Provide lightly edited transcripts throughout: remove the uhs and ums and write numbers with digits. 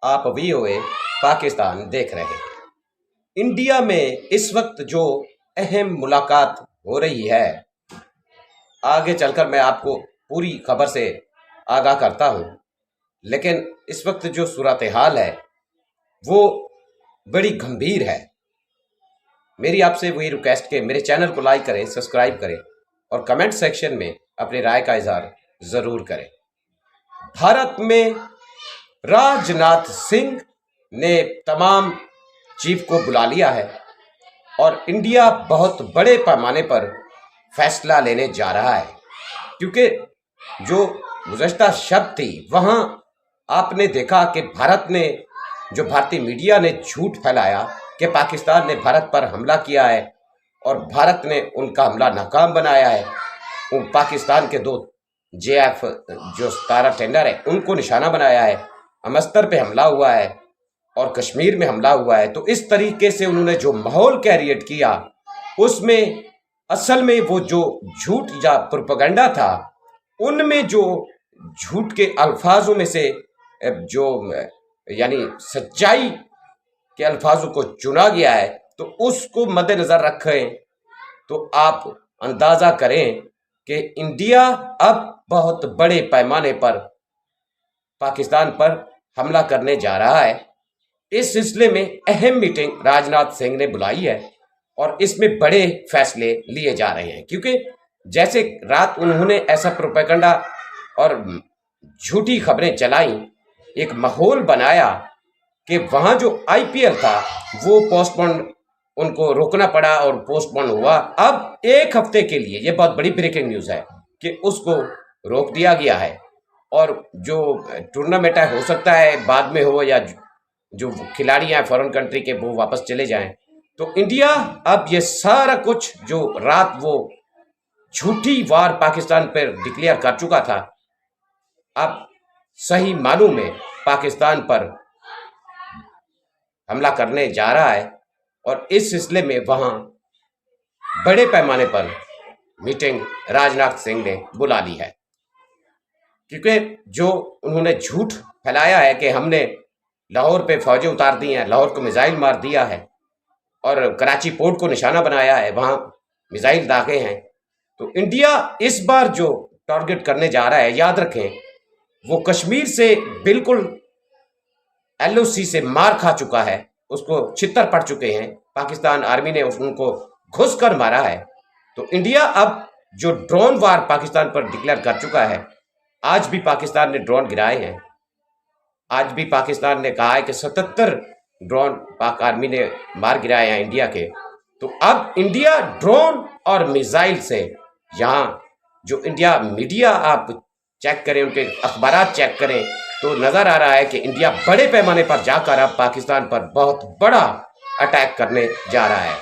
आप वीओए पाकिस्तान देख रहे हैं। इंडिया में इस वक्त जो अहम मुलाकात हो रही है, आगे चलकर मैं आपको पूरी खबर से आगाह करता हूं, लेकिन इस वक्त जो सूरत हाल है वो बड़ी गंभीर है। मेरी आपसे वही रिक्वेस्ट कि मेरे चैनल को लाइक करें, सब्सक्राइब करें और कमेंट सेक्शन में अपनी राय का इजहार ज़रूर करें। भारत में राजनाथ सिंह ने तमाम चीफ को बुला लिया है और इंडिया बहुत बड़े पैमाने पर फैसला लेने जा रहा है, क्योंकि जो गुज़श्ता शब थी वहाँ आपने देखा कि भारत ने, जो भारतीय मीडिया ने झूठ फैलाया कि पाकिस्तान ने भारत पर हमला किया है और भारत ने उनका हमला नाकाम बनाया है। उन पाकिस्तान के 2 JF जो 17 टेंडर है उनको निशाना बनाया है, अमस्तर पे हमला हुआ है और कश्मीर में हमला हुआ है। तो इस तरीके से उन्होंने जो माहौल क्रिएट किया, उसमें असल में वो जो झूठ या प्रोपेगेंडा था, उनमें जो झूठ के अल्फाजों में से जो यानी सच्चाई के अल्फाजों को चुना गया है, तो उसको मद्देनज़र रखें तो आप अंदाज़ा करें कि इंडिया अब बहुत बड़े पैमाने पर पाकिस्तान पर हमला करने जा रहा है। इस सिलसिले में अहम मीटिंग राजनाथ सिंह ने बुलाई है और इसमें बड़े फैसले लिए जा रहे हैं, क्योंकि जैसे रात उन्होंने ऐसा प्रोपेगेंडा और झूठी खबरें चलाई, एक माहौल बनाया कि वहाँ जो IPL था वो पोस्टपोन, उनको रोकना पड़ा और पोस्टपोन हुआ। अब 1 हफ्ते के लिए, ये बहुत बड़ी ब्रेकिंग न्यूज़ है कि उसको रोक दिया गया है और जो टूर्नामेंट है हो सकता है बाद में हो, या जो खिलाड़ी हैं फॉरेन कंट्री के वो वापस चले जाएं। तो इंडिया अब ये सारा कुछ जो रात वो झूठी वार पाकिस्तान पर डिक्लेयर कर चुका था, अब सही मानों में पाकिस्तान पर हमला करने जा रहा है और इस सिलसिले में वहाँ बड़े पैमाने पर मीटिंग राजनाथ सिंह ने बुला ली है, क्योंकि जो उन्होंने झूठ फैलाया है कि हमने लाहौर पे फौजें उतार दी हैं, लाहौर को मिसाइल मार दिया है और कराची पोर्ट को निशाना बनाया है, वहाँ मिसाइल दागे हैं। तो इंडिया इस बार जो टारगेट करने जा रहा है, याद रखें, वो कश्मीर से बिल्कुल LOC से मार खा चुका है, उसको छितर पड़ चुके हैं, पाकिस्तान आर्मी ने उनको घुस कर मारा है। तो इंडिया अब जो ड्रोन वार पाकिस्तान पर डिक्लेयर कर चुका है, आज भी पाकिस्तान ने ड्रोन गिराए हैं, आज भी पाकिस्तान ने कहा है कि 77 ड्रोन पाक आर्मी ने मार गिराए हैं इंडिया के। तो अब इंडिया ड्रोन और मिसाइल से, यहाँ जो इंडिया मीडिया आप चेक करें, उनके अखबारात चेक करें, तो नज़र आ रहा है कि इंडिया बड़े पैमाने पर जाकर अब पाकिस्तान पर बहुत बड़ा अटैक करने जा रहा है।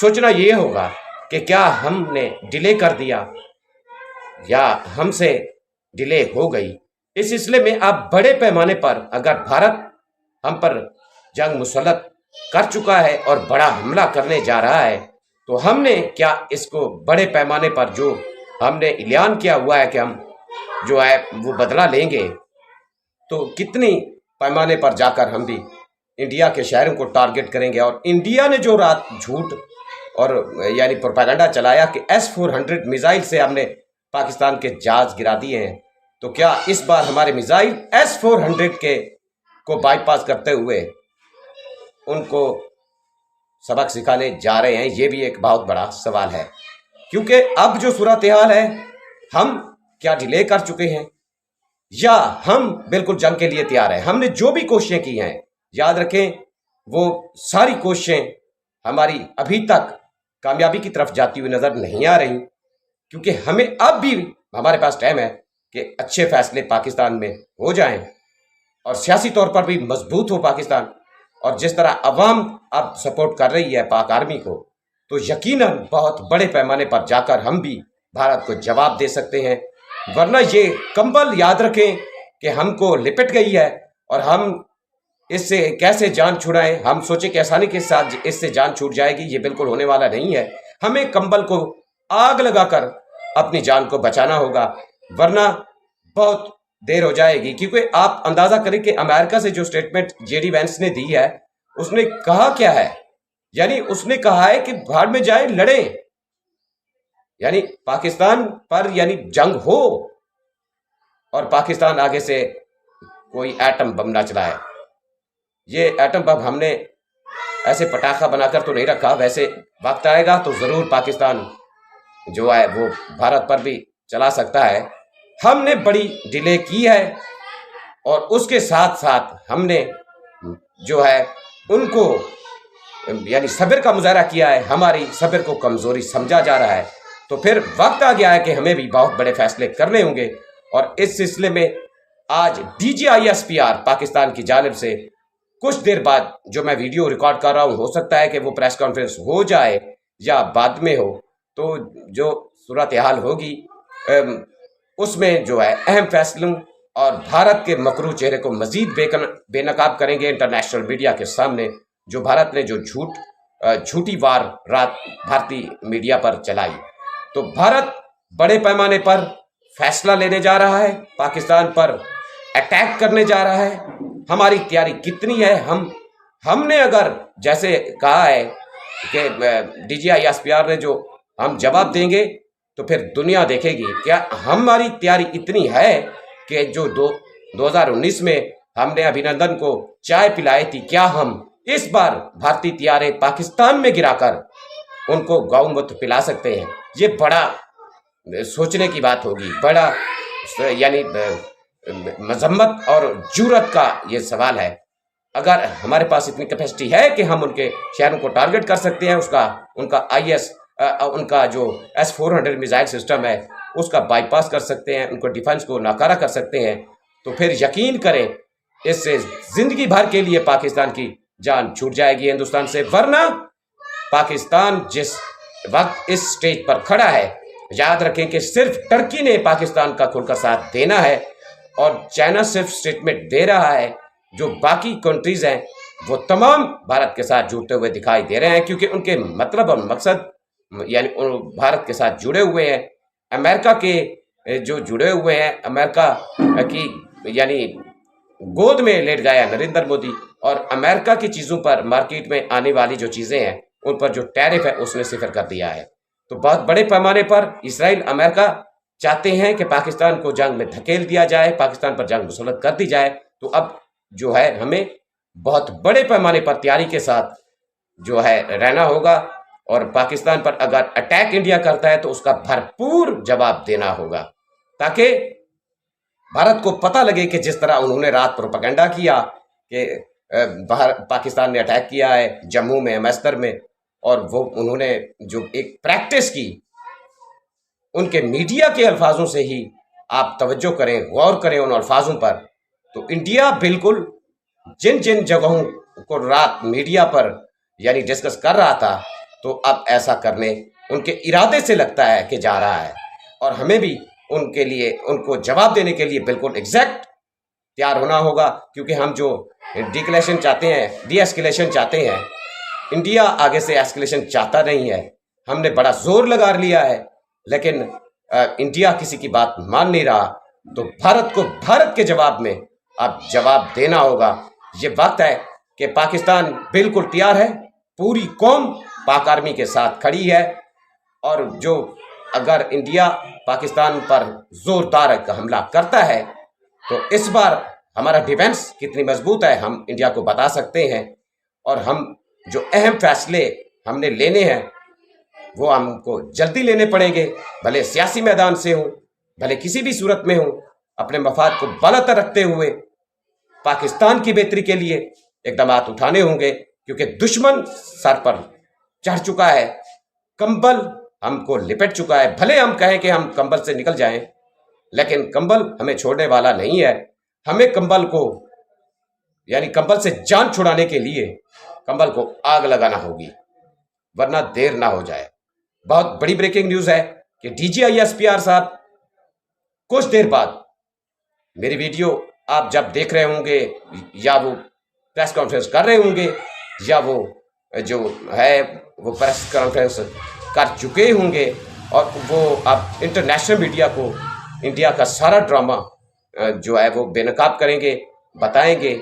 सोचना ये होगा कि क्या हमने डिले कर दिया या हमसे डिले हो गई। इस सिलसिले में अब बड़े पैमाने पर अगर भारत हम पर जंग मुसल्लत कर चुका है और बड़ा हमला करने जा रहा है, तो हमने क्या इसको बड़े पैमाने पर जो हमने ऐलान किया हुआ है कि हम जो है वो बदला लेंगे, तो कितनी पैमाने पर जाकर हम भी इंडिया के शहरों को टारगेट करेंगे। और इंडिया ने जो रात झूठ और यानी प्रोपेगेंडा चलाया कि S-400 मिसाइल से हमने पाकिस्तान के जहाज गिरा दिए हैं, तो क्या इस बार हमारे मिसाइल S-400 के को बाईपास करते हुए उनको सबक सिखाने जा रहे हैं? ये भी एक बहुत बड़ा सवाल है, क्योंकि अब जो सूरत हाल है, हम क्या डिले कर चुके हैं या हम बिल्कुल जंग के लिए तैयार हैं। हमने जो भी कोशिशें की हैं, याद रखें, वो सारी कोशिशें हमारी अभी तक कामयाबी की तरफ जाती हुई नज़र नहीं आ रही, क्योंकि हमें अब भी हमारे पास टाइम है कि अच्छे फैसले पाकिस्तान में हो जाएं और सियासी तौर पर भी मजबूत हो पाकिस्तान। और जिस तरह अवाम अब सपोर्ट कर रही है पाक आर्मी को, तो यकीनन बहुत बड़े पैमाने पर जाकर हम भी भारत को जवाब दे सकते हैं। वरना ये कंबल, याद रखें, कि हमको लिपट गई है और हम इससे कैसे जान छुड़ाएं। हम सोचे कि आसानी के साथ इससे जान छूट जाएगी, ये बिल्कुल होने वाला नहीं है। हमें कंबल को आग लगाकर अपनी जान को बचाना होगा, वरना बहुत देर हो जाएगी, क्योंकि आप अंदाजा करें कि अमेरिका से जो स्टेटमेंट जेडी वैंस ने दी है, उसने कहा क्या है? यानी उसने कहा है कि भाड़ में जाए, लड़े, यानी पाकिस्तान पर यानी जंग हो और पाकिस्तान आगे से कोई एटम बम ना चलाए। ये एटम बम हमने ऐसे पटाखा बनाकर तो नहीं रखा, वैसे वक्त आएगा तो जरूर पाकिस्तान जो है वो भारत पर भी चला सकता है। हमने बड़ी डिले की है और उसके साथ साथ हमने जो है उनको यानी सब्र का मुजाहरा किया है, हमारी सब्र को कमजोरी समझा जा रहा है। तो फिर वक्त आ गया है कि हमें भी बहुत बड़े फैसले करने होंगे और इस सिलसिले में आज DGISPR पाकिस्तान की जानिब से कुछ देर बाद जो मैं वीडियो रिकॉर्ड कर रहा हूं, हो सकता है कि वो प्रेस कॉन्फ्रेंस हो जाए या बाद में हो, तो जो सूरत हाल होगी उसमें जो है अहम फैसलों और भारत के मकरू चेहरे को मजीद बेनकाब करेंगे इंटरनेशनल मीडिया के सामने, जो भारत ने जो झूठी वार रात भारतीय मीडिया पर चलाई। तो भारत बड़े पैमाने पर फैसला लेने जा रहा है, पाकिस्तान पर अटैक करने जा रहा है। हमारी तैयारी कितनी है? हमने अगर जैसे कहा है कि DGISPR ने जो हम जवाब देंगे तो फिर दुनिया देखेगी क्या हमारी तैयारी इतनी है कि जो 2019 में हमने अभिनंदन को चाय पिलाई थी, क्या हम इस बार भारतीय तैयारे पाकिस्तान में गिराकर उनको गौमूत्र पिला सकते हैं? ये बड़ा सोचने की बात होगी, बड़ा यानी मजम्मत और जुर्रत का ये सवाल है। अगर हमारे पास इतनी कैपेसिटी है कि हम उनके शहरों को टारगेट कर सकते हैं, उनका उनका जो S-400 मिसाइल सिस्टम है उसका बाईपास कर सकते हैं, उनको डिफेंस को नाकारा कर सकते हैं, तो फिर यकीन करें इससे जिंदगी भर के लिए पाकिस्तान की जान छूट जाएगी हिंदुस्तान से। वरना पाकिस्तान जिस वक्त इस स्टेज पर खड़ा है, याद रखें कि सिर्फ टर्की ने पाकिस्तान का खुलकर साथ देना है और चाइना सिर्फ स्टेटमेंट दे रहा है। जो बाकी कंट्रीज हैं वो तमाम भारत के साथ जुड़ते हुए दिखाई दे रहे हैं, क्योंकि उनके मतलब और मकसद यानी भारत के साथ जुड़े हुए हैं। अमेरिका के जो जुड़े हुए हैं, अमेरिका की यानी गोद में लेट गया नरेंद्र मोदी और अमेरिका की चीज़ों पर मार्केट में आने वाली जो चीज़ें हैं उन पर जो टैरिफ है उसने सिफर कर दिया है। तो बहुत बड़े पैमाने पर इसराइल अमेरिका चाहते हैं कि पाकिस्तान को जंग में धकेल दिया जाए, पाकिस्तान पर जंग मुसल्लत कर दी जाए। तो अब जो है हमें बहुत बड़े पैमाने पर तैयारी के साथ जो है रहना होगा और पाकिस्तान पर अगर अटैक इंडिया करता है तो उसका भरपूर जवाब देना होगा, ताकि भारत को पता लगे कि जिस तरह उन्होंने रात प्रोपेगेंडा किया कि पाकिस्तान ने अटैक किया है जम्मू में, अमृतसर में, और वो उन्होंने जो एक प्रैक्टिस की, उनके मीडिया के अल्फाजों से ही आप तवज्जो करें, गौर करें उन अल्फाजों पर। तो इंडिया बिल्कुल जिन जिन जगहों को रात मीडिया पर यानी डिस्कस कर रहा था, तो अब ऐसा करने उनके इरादे से लगता है कि जा रहा है और हमें भी उनके लिए उनको जवाब देने के लिए बिल्कुल एग्जैक्ट तैयार होना होगा। क्योंकि हम जो डीक्लेशन चाहते हैं, डी एस्केलेशन चाहते हैं, इंडिया आगे से एस्केलेशन चाहता नहीं है। हमने बड़ा जोर लगा लिया है लेकिन इंडिया किसी की बात मान नहीं रहा। तो भारत को भारत के जवाब में अब जवाब देना होगा। ये वक्त है कि पाकिस्तान बिल्कुल तैयार है, पूरी कौम पाक आर्मी के साथ खड़ी है और जो अगर इंडिया पाकिस्तान पर जोरदार हमला करता है तो इस बार हमारा डिफेंस कितनी मजबूत है हम इंडिया को बता सकते हैं। और हम जो अहम फैसले हमने लेने हैं वो हमको जल्दी लेने पड़ेंगे, भले सियासी मैदान से हो, भले किसी भी सूरत में हो। अपने मफाद को बालातर रखते हुए पाकिस्तान की बेहतरी के लिए इकदाम उठाने होंगे, क्योंकि दुश्मन सर पर चढ़ चुका है, कंबल हमको लिपट चुका है। भले हम कहें कि हम कंबल से निकल जाएं, लेकिन कंबल हमें छोड़ने वाला नहीं है। हमें कंबल को यानी कंबल से जान छुड़ाने के लिए कंबल को आग लगाना होगी, वरना देर ना हो जाए। बहुत बड़ी ब्रेकिंग न्यूज है कि DGISPR साहब कुछ देर बाद मेरी वीडियो आप जब देख रहे होंगे, या वो प्रेस कॉन्फ्रेंस कर रहे होंगे, या वो जो है वो प्रेस कॉन्फ्रेंस कर चुके होंगे, और वो आप इंटरनेशनल मीडिया को इंडिया का सारा ड्रामा जो है वो बेनकाब करेंगे, बताएंगे,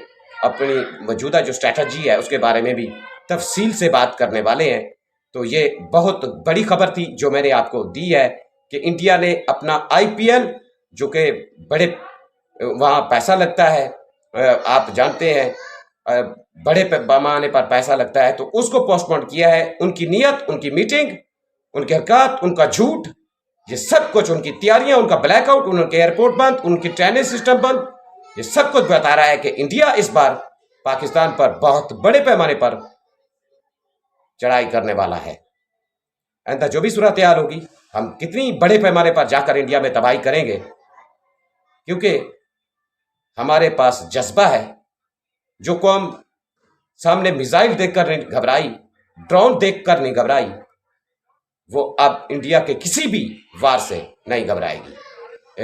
अपनी मौजूदा जो स्ट्रैटेजी है उसके बारे में भी तफसील से बात करने वाले हैं। तो ये बहुत बड़ी खबर थी जो मैंने आपको दी है कि इंडिया ने अपना IPL, जो कि बड़े वहाँ पैसा लगता है, आप जानते हैं, बड़े पैमाने पर पैसा लगता है, तो उसको पोस्टपोन किया है। उनकी नीयत, उनकी मीटिंग, उनके हरकत, उनका झूठ, ये सब कुछ, उनकी तैयारियां, उनका ब्लैकआउट, उनके एयरपोर्ट बंद, उनकी ट्रेनिंग सिस्टम बंद, ये सब कुछ बता रहा है कि इंडिया इस बार पाकिस्तान पर बहुत बड़े पैमाने पर चढ़ाई करने वाला है। अंततः जो भी सूरत हाल होगी, हम कितनी बड़े पैमाने पर जाकर इंडिया में तबाही करेंगे, क्योंकि हमारे पास जज्बा है। जो कौम सामने मिसाइल देखकर नहीं घबराई, ड्रोन देखकर नहीं घबराई, वो अब इंडिया के किसी भी वार से नहीं घबराएगी।